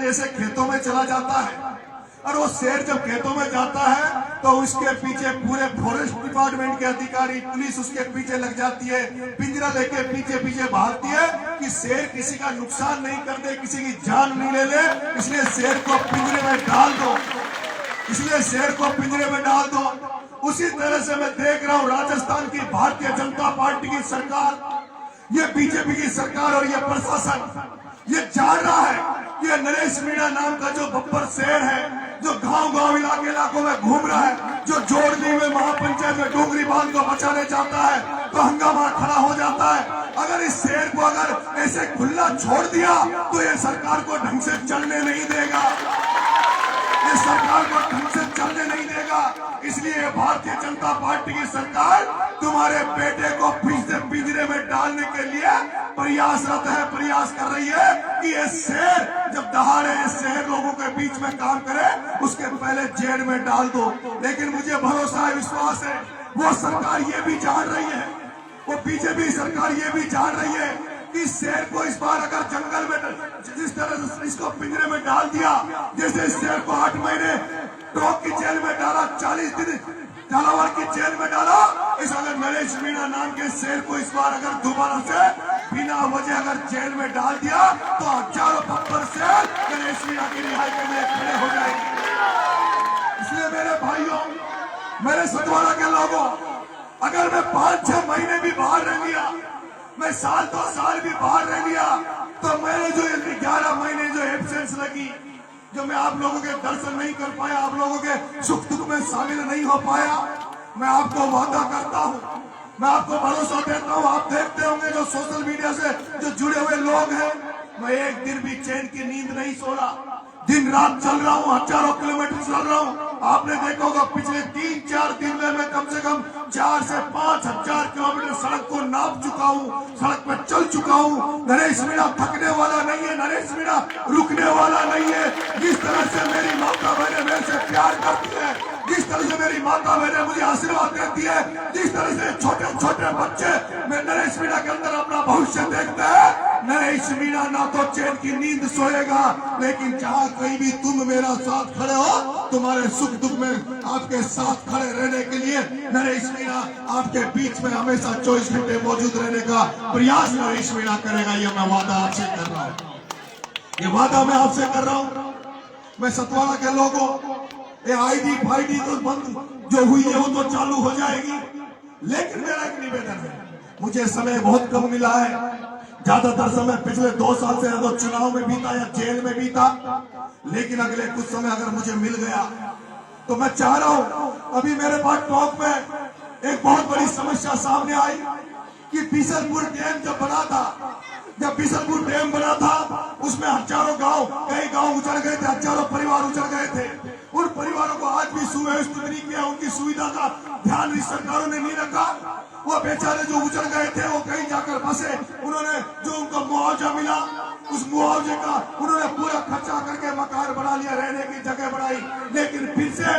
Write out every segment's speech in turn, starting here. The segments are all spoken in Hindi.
जैसे खेतों में चला जाता है, और वो शेर जब खेतों में जाता है तो उसके पीछे पूरे फॉरेस्ट डिपार्टमेंट के अधिकारी, पुलिस उसके पीछे लग जाती है, पिंजरा लेके पीछे पीछे भागती है कि शेर किसी का नुकसान नहीं कर दे, किसी की जान नहीं ले ले, इसलिए शेर को पिंजरे में डाल दो, इसलिए शेर को पिंजरे में डाल दो। उसी तरह से मैं देख रहा हूं राजस्थान की भारतीय जनता पार्टी की सरकार, ये बीजेपी की सरकार और ये प्रशासन ये जान रहा है कि नरेश मीणा नाम का जो बब्बर शेर है, जो गांव-गांव इलाकों में घूम रहा है, जो जोड़नी में महापंचायत में डोंगरी बांध को बचाने जाता है तो हंगामा खड़ा हो जाता है। अगर इस शेर को अगर ऐसे खुला छोड़ दिया तो ये सरकार को ढंग से चलने नहीं देगा, ये सरकार को ढंग से चलने नहीं देगा। इसलिए भारतीय जनता पार्टी की सरकार तुम्हारे बेटे को फिर से पिंजरे में डालने के लिए प्रयासरत है, प्रयास कर रही है कि ये शेर जब दहाड़े शेर लोगों के बीच में काम करे उसके पहले जेल में डाल दो। लेकिन मुझे भरोसा है, विश्वास है, वो सरकार ये भी जान रही है, वो बीजेपी सरकार ये भी जान रही है कि शेर को इस बार अगर जंगल में जिस तरह से इसको पिंजरे में डाल दिया, जैसे शेर को 8 महीने टोक की जेल में डाला, 40 दिन झालावाड़ की जेल में डाला, इस अगर नरेश मीणा नाम के शेर को इस बार अगर दोबारा से बिना वजह अगर जेल में डाल दिया तो हजारों बब्बर शेर नरेश मीणा की रिहाई के लिए खड़े हो जाएंगे। इसलिए मेरे भाइयों, मेरे सतवाड़ा के लोगों, अगर मैं 5-6 महीने भी बाहर रह लिया, मैं 1-2 साल भी बाहर रह लिया, तो मैंने जो 11 महीने जो एब्सेंस लगी, जो मैं आप लोगों के दर्शन नहीं कर पाया, आप लोगों के सुख दुख में शामिल नहीं हो पाया, मैं आपको वादा करता हूं, मैं आपको भरोसा देता हूं, आप देखते होंगे जो सोशल मीडिया से जो जुड़े हुए लोग हैं, मैं एक दिन भी चैन की नींद नहीं सो रहा, दिन रात चल रहा हूं, हजारों किलोमीटर चल रहा हूं। आपने देखा होगा पिछले 3-4 दिन में मैं कम से कम 4 से 5 हजार किलोमीटर सड़क को नाप चुका हूं, सड़क पर चल चुका हूं। नरेश मीणा थकने वाला नहीं है, नरेश मीणा रुकने वाला नहीं है। जिस तरह से मेरी माता बहने मेरे से प्यार करती है, जिस तरह से मेरी माता बहने मुझे आशीर्वाद देती है, जिस तरह से छोटे छोटे बच्चे मैं नरेश मीणा के अंदर अपना भविष्य देखते हैं, नरेश मीणा ना तो चैन की नींद सोएगा, लेकिन जहां कहीं भी तुम मेरा साथ खड़े हो, तुम्हारे सुख दुख में आपके साथ खड़े रहने के लिए नरेश मीणा आपके बीच में हमेशा 24 घंटे मौजूद रहने का प्रयास नरेश मीणा करेगा। ये मैं वादा आपसे कर रहा हूँ, ये वादा मैं आपसे कर रहा हूँ। मैं सतवाड़ा के लोगों, ये आईडी फाईडी तो बंद जो हुई है वो तो चालू हो जाएगी, लेकिन मेरा एक निवेदन है, मुझे समय बहुत कम मिला है, ज्यादातर समय पिछले 2 साल से तो चुनाव में बीता या जेल में बीता, लेकिन अगले कुछ समय अगर मुझे मिल गया तो मैं चाह रहा हूं, अभी मेरे पास टॉक में एक बहुत बड़ी समस्या सामने आई कि बिशनपुर डैम जब बना था, जब बिशनपुर डैम बना था उसमें हजारों गांव, कई गांव उजड़ गए थे, हजारों परिवार उजड़ गए थे। उन परिवारों को आज भी सुव्यवस्थित नहीं किया, उनकी सुविधा का ध्यान इस सरकारों ने नहीं रखा। वो बेचारे जो उजड़ गए थे वो कहीं जाकर फंसे, उन्होंने जो उनको मुआवजा मिला उस मुआवजे का उन्होंने पूरा खर्चा करके मकान बना लिया, रहने की जगह बनाई, लेकिन फिर से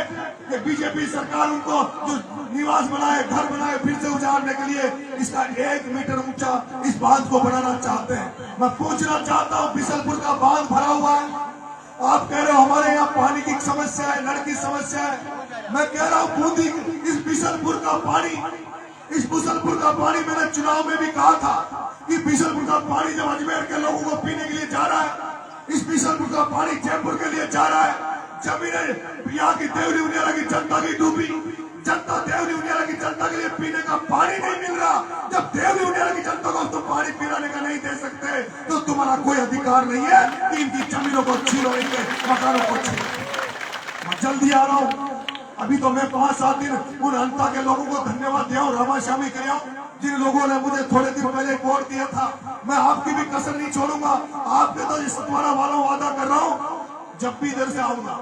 ये बीजेपी सरकार उनको जो निवास बनाए, घर बनाए, फिर से उजाड़ने के लिए इसका 1 मीटर ऊंचा इस बांध को बनाना चाहते हैं। मैं पूछना चाहता हूँ, बिशनपुर का बांध भरा हुआ है, आप कह रहे हो हमारे यहाँ पानी की समस्या है, नल की समस्या है, मैं कह रहा हूँ बूंदी इस बिशनपुर का पानी, इस बिशनपुर का पानी मैंने चुनाव में भी कहा था कि बिशनपुर का पानी जब अजमेर के लोगों को पीने के लिए जा रहा है, इस बिशनपुर का पानी जयपुर के लिए जा रहा है, जमीनें यहाँ की देवरी उनियारा की जनता की डूबी, जनता देवरी उनियारा की जनता के लिए पीने का पानी नहीं मिल रहा। जब देवरी उनियारा की जनता को तुम पानी पिलाने का नहीं दे सकते तो तुम्हारा कोई अधिकार नहीं है कि इनकी जमीनों को छीनो, इनके मकानों को छीनो। मैं जल्दी आ रहा हूँ, अभी तो मैं 5-7 दिन उन अंता के लोगों को धन्यवाद दिया हूँ, रामाशामी किया, जिन लोगों ने मुझे थोड़े दिन पहले वोट दिया था। मैं आपकी भी कसर नहीं छोड़ूंगा, आपके तो इस सतवाड़ा वालों वादा कर रहा हूँ, जब भी इधर से आऊंगा,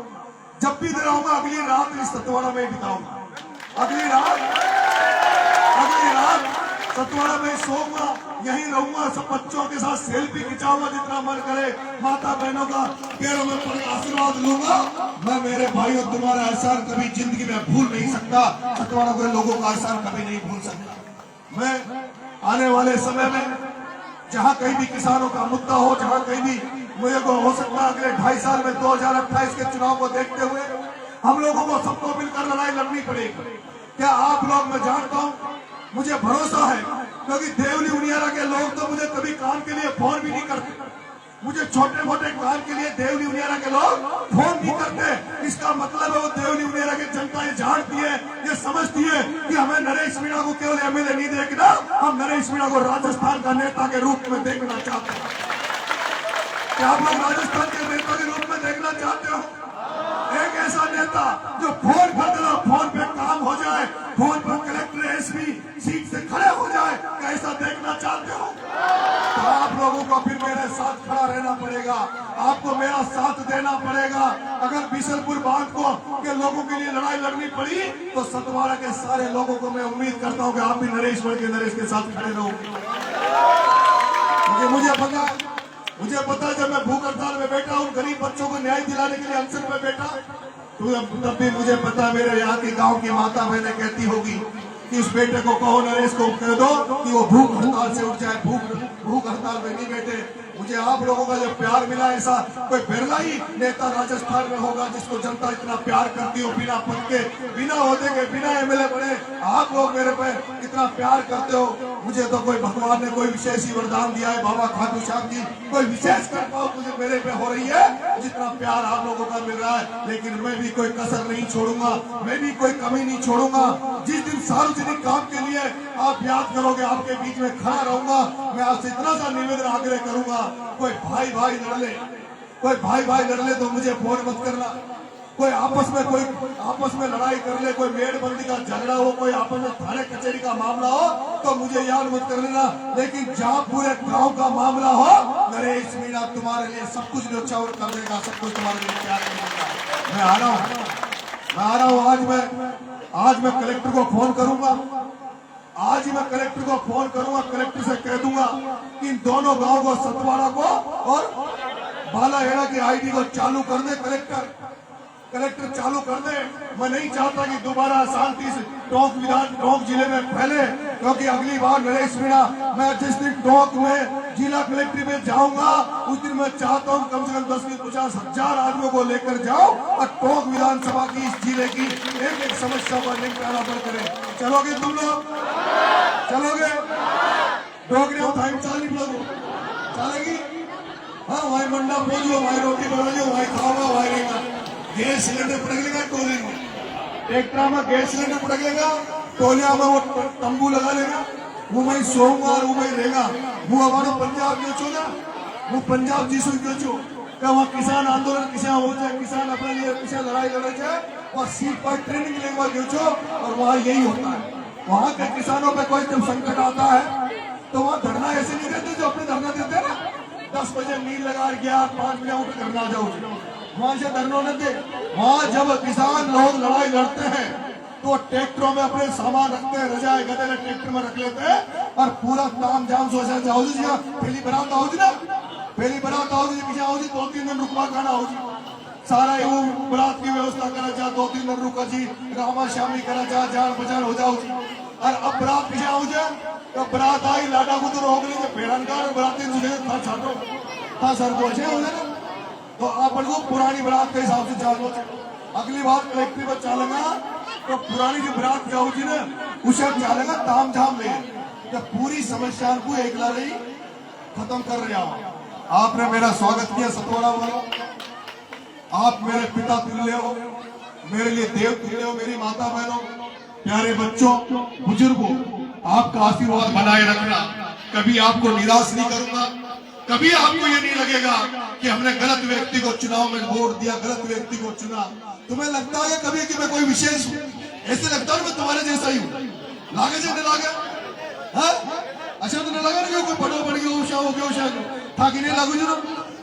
जब भी इधर आऊंगा अगली रात इस सतवाड़ा में बिताऊंगा, अगली रात सतवाड़ा में सोऊंगा, यहीं रहूंगा, सब बच्चों के साथ सेल्फी खिंचाऊंगा जितना मन करे, माता बहनों का पैरों में पड़ आशीर्वाद लूंगा। मैं मेरे भाइयों तुम्हारा एहसान कभी जिंदगी में भूल नहीं सकता, सतवाड़ा के लोगों का एहसान कभी नहीं भूल सकता। मैं आने वाले समय में जहां कहीं भी किसानों का मुद्दा हो, जहां कहीं भी मुझे को हो सकता है अगले 2.5 साल में 2028 के चुनाव को देखते हुए हम लोगों को सबको मिलकर लड़ाई लड़नी पड़ेगी। क्या आप लोग, मैं जानता हूँ, मुझे भरोसा है, क्योंकि देवली उनियारा के लोग तो मुझे कभी काम के लिए फोन भी नहीं करते। मुझे छोटे मोटे काम के लिए देवली उनियारा के लोग फोन नहीं करते। इसका मतलब है वो देवली उनियारा की जनता ये जानती है, ये समझती है कि हमें नरेश मीणा को केवल एमएलए नहीं देखना, हम नरेश मीणा को राजस्थान का नेता के रूप में देखना चाहते हैं। क्या आप लोग राजस्थान के नेता के रूप में देखना चाहते हो? एक ऐसा नेता जो फोन कर देना, फोन पे काम हो जाए, फोन पर कलेक्टर एसपी सीट से खड़े हो जाए, कैसा देखना चाहते हो? तो आप लोगों को फिर मेरे साथ खड़ा रहना पड़ेगा, आपको मेरा साथ देना पड़ेगा। अगर बिशनपुर बांध को के लोगों के लिए लड़ाई लड़नी पड़ी तो सतवाड़ा के सारे लोगों को मैं उम्मीद करता हूँ कि आप भी नरेश के साथ खड़े रहोगे। क्योंकि मुझे पता है जब मैं भूख हड़ताल में बैठा हूँ, गरीब बच्चों को न्याय दिलाने के लिए अनशन में बैठा, तो तब भी मुझे पता मेरे यहाँ की गांव की माता बहनें कहती होगी कि उस बेटे को कहो, नरेश को कह दो कि वो भूख हड़ताल से उठ जाए। भूख हड़ताल में नहीं बैठे। मुझे आप लोगों का जो प्यार मिला, ऐसा कोई बिरला ही नेता राजस्थान में होगा जिसको जनता इतना प्यार करती हो, बिना पद के, बिना होते के, बिना एमएलए बने आप लोग मेरे पे इतना प्यार करते हो। मुझे तो कोई भगवान ने कोई विशेष ही वरदान दिया है, बाबा खाटू श्याम जी कोई विशेष कृपा मुझे मेरे पे हो रही है, जितना प्यार आप लोगों का मिल रहा है। लेकिन मैं भी कोई कसर नहीं छोड़ूंगा, मैं भी कोई कमी नहीं छोड़ूंगा। जिस दिन सार्वजनिक काम के लिए आप याद करोगे, आपके बीच में खड़ा रहूंगा। मैं आपसे इतना सा निवेदन आग्रह करूंगा, कोई भाई भाई लड़ ले तो मुझे फोन मत करना। कोई आपस में लड़ाई कर ले, कोई मेड़बंदी का झगड़ा हो, कोई आपस में थाने कचहरी का मामला हो तो मुझे याद मत कर लेना। लेकिन जहाँ पूरे गांव का मामला हो, नरेश मीणा तुम्हारे लिए सब कुछ न्यौछावर कर देगा, सब कुछ तुम्हारे लिए तैयार कर देगा। मैं आ रहा हूँ। आज मैं कलेक्टर को फोन करूंगा, कलेक्टर से कह दूंगा कि इन दोनों गांव को, सतवाड़ा को और बालाहेड़ा की आईडी को चालू कर दे। कलेक्टर चालू कर दे। मैं नहीं चाहता कि दोबारा शांति से टोंक जिले में फैले, क्योंकि अगली बार नरेश मीणा, मैं जिस दिन टोंक में जिला कलेक्टर में जाऊंगा उस दिन मैं चाहता हूं कम से कम 10-50 हजार आदमियों को लेकर जाओ और टोंक विधानसभा की इस जिले की एक समस्या पर निपटारा पर करें। चलोगे तुम लोग? चलोगे? डोगरे टाइम चलेगी? हाँ, वही मंडा बोलो, वही रोटी बनाओ, वही खाओगा, वही रहेगा। गैस सिलेंडर पड़क लेगा टोले में, ट्रैक्टर में गैस सिलेंडर पड़क लेगा, टोलिया में वो तंबू लगा लेगा, वो मैं सोऊंगा और वो मैं रहेगा। वो हमारा पंजाब क्यों छो ना, वो पंजाब जीसू क्यों छो क्या वहाँ किसान आंदोलन किसान हो जाए, किसान अपने लिए किसान लड़ाई लड़े जाए और सीट पर ट्रेनिंग लेगा क्यों छो। और वहाँ यही होता है, वहाँ के किसानों पे कोई जब संकट आता है तो वहाँ धरना ऐसे नहीं देते जो अपने धरना देते हैं ना, 10 बजे नींद लगा गया, 5 बजे उठ धरना जाओ, वहां से धरना न दे। वहां जब किसान लोग लड़ाई लड़ते हैं तो ट्रैक्टरों में अपने सामान रखते हैं, रजाए गदे ट्रैक्टर में रख लेते हैं और पूरा ताम जाम सोचा जाओ जी, पहली बरात आओ जी ना, पहली बरात आओ जी, पीछे आओ जी, 2-3 दिन रुकवा खाना हो जी, सारा वो बरात की व्यवस्था करा जा, 2-3 दिन रुका जी, रामा श्यामी करा जा, जान पहचान हो जाओ जी। और अब बरात पीछे आओ जाए तो बरात आई लाडा को तो रोक लीजिए, पेड़नकार बराती छाटो था सर को अच्छे हो जाए तो आप को पुरानी बरात के हिसाब से चालो। अगली बार कलेक्टर पर चालेगा तो पुरानी जो बरात जाओ जी ना उसे चालेगा ताम झाम ले, जब पूरी समस्या को एक लड़ाई खत्म कर रहा हूं। आपने मेरा स्वागत किया सतवाड़ा वालों, आप मेरे पिता तुल्य हो, मेरे लिए देव तुल्य हो। मेरी माता बहनों, प्यारे बच्चों, बुजुर्गों, आपका आशीर्वाद बनाए रखना। कभी आपको निराश नहीं करूंगा, कभी आपको ये नहीं लगेगा कि हमने गलत व्यक्ति को चुनाव में वोट दिया, गलत व्यक्ति को चुना। तुम्हें लगता है कभी कि मैं कोई विशेष हूँ? ऐसे लगता है मैं तुम्हारे जैसा ही हूँ। लागे से नहीं लागे? अच्छा तो नहीं लगा ना कोई बड़ो बड़ी था कि नहीं लागू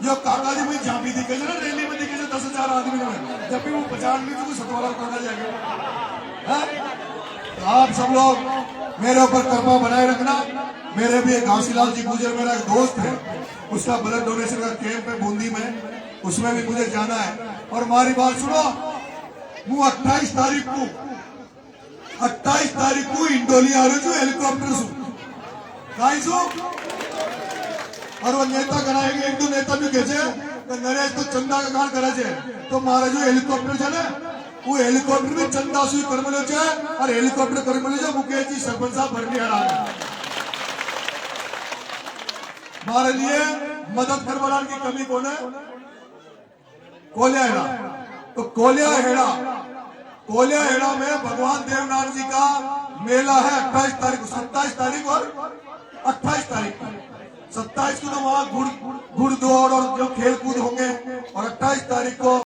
जो काका जी मुझे झांपी दिखे ना, रैली में दिखे 10,000 आदमी में, जब भी वो पहचान ली तो सतवाड़ा काका जाएगा। तो आप सब लोग मेरे ऊपर कृपा बनाए रखना। मेरे भी एक घासीलाल जी गुजर मेरा एक दोस्त है, उसका ब्लड डोनेशन का कैंप है बूंदी में, उसमें भी मुझे जाना है। और हमारी बात सुनो, वो 28 तारीख को इंडोली आ रहे हेलीकॉप्टर सु और वो नेता गणाएंगे, एक दो नेता भी कहे कि नरेश तो चंदा का काम करे छे, तो मारे जो हेलिकॉप्टर छे ने वो हेलिकॉप्टर भी चंदा सुई करमेलो छे और हेलिकॉप्टर करमेलो छे मुकेश जी सरपंच साहब भरनी हड़ा मारे लिए मदद करवाने की कमी कौन है? कोलिया हेड़ा। तो कोलिया हेड़ा में भगवान देवनाथ जी का मेला है 28 तारीख, 27 तारीख और 28 तारीख। 27 को तो वहां घुड़दौड़ और जो खेल कूद होंगे और 28 तारीख को